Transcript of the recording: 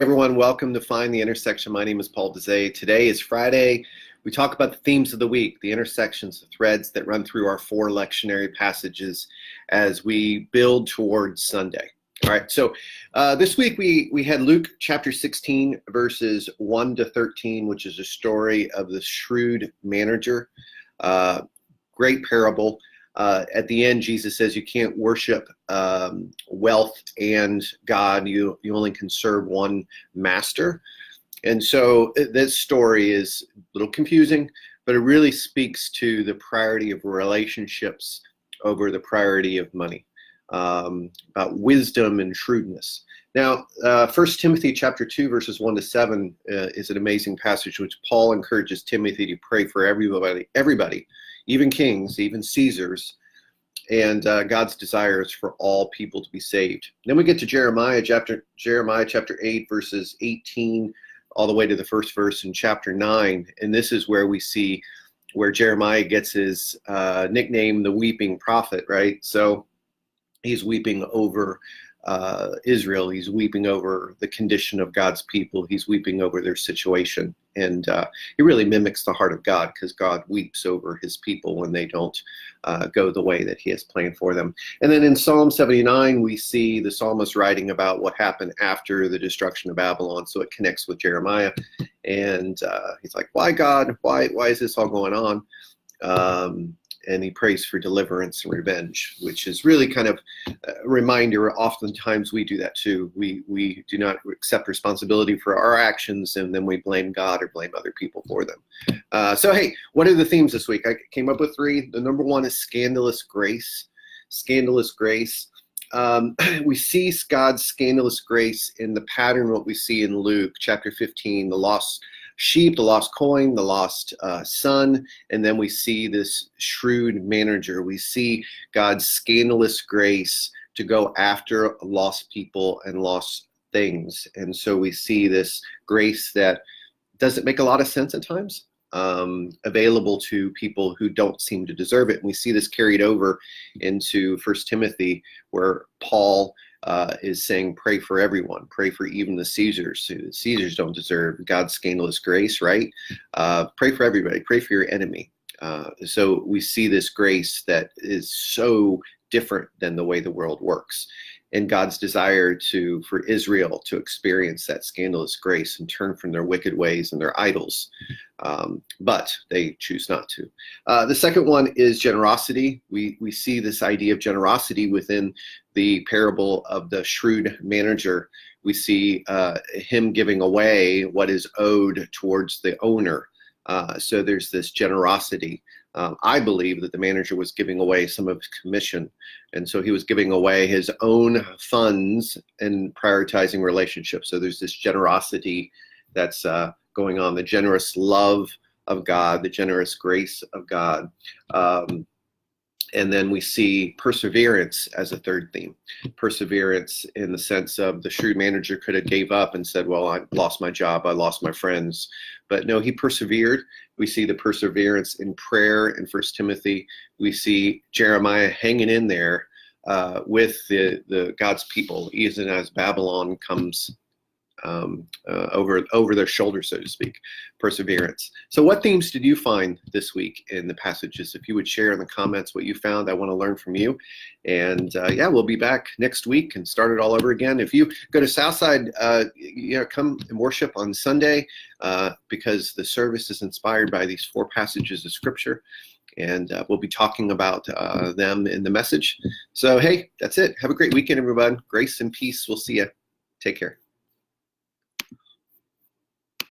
Everyone, welcome to Find the Intersection. My name is Paul Dezay. Today is Friday. We talk about the themes of the week, the intersections, the threads that run through our four lectionary passages as we build towards Sunday. All right, so this week we had Luke chapter 16, verses 1 to 13, which is a story of the shrewd manager. Great parable. At the end, Jesus says you can't worship wealth and God. You only can serve one master. And so this story is a little confusing, but it really speaks to the priority of relationships over the priority of money, about wisdom and shrewdness. Now, 1 Timothy chapter 2, verses 1 to 7 is an amazing passage which Paul encourages Timothy to pray for everybody, even kings, even Caesars, and God's desire is for all people to be saved. Then we get to Jeremiah chapter 8, verses 18 all the way to the first verse in chapter 9, and this is where we see where Jeremiah gets his nickname, the weeping prophet, right? So he's weeping over Israel. He's weeping over the condition of God's people. He's weeping over their situation. And he really mimics the heart of God, because God weeps over his people when they don't go the way that he has planned for them. And then in Psalm 79, we see the psalmist writing about what happened after the destruction of Babylon. So it connects with Jeremiah. And he's like, why, God? Why is this all going on? And he prays for deliverance and revenge, which is really kind of a reminder. Oftentimes we do that too. We do not accept responsibility for our actions, and then we blame God or blame other people for them. So hey, what are the themes this week? I came up with three. The number one is scandalous grace. Scandalous grace. We see God's scandalous grace in the pattern what we see in Luke chapter 15, the lost sheep, the lost coin, the lost son, and then we see this shrewd manager. We see God's scandalous grace to go after lost people and lost things. And so we see this grace that doesn't make a lot of sense at times, available to people who don't seem to deserve it. And we see this carried over into 1 Timothy, where Paul is saying, pray for everyone, pray for even the Caesars. The Caesars don't deserve God's scandalous grace, right? Pray for everybody, pray for your enemy. So we see this grace that is so different than the way the world works, and God's desire for Israel to experience that scandalous grace and turn from their wicked ways and their idols. But they choose not to. The second one is generosity. We see this idea of generosity within the parable of the shrewd manager. We see him giving away what is owed towards the owner. So there's this generosity. I believe that the manager was giving away some of his commission, and so he was giving away his own funds and prioritizing relationships. So there's this generosity that's going on, the generous love of God, the generous grace of God. And then we see perseverance as a third theme. Perseverance in the sense of the shrewd manager could have gave up and said, well, I lost my job, I lost my friends. But no, he persevered. We see the perseverance in prayer in 1 Timothy. We see Jeremiah hanging in there with the God's people, even as Babylon comes over their shoulder, so to speak. Perseverance. So what themes did you find this week in the passages? If you would share in the comments what you found, I want to learn from you. And yeah, we'll be back next week and start it all over again. If you go to Southside, come and worship on Sunday, because the service is inspired by these four passages of Scripture, and we'll be talking about them in the message. So hey, that's it. Have a great weekend, everyone. Grace and peace. We'll see you. Take care.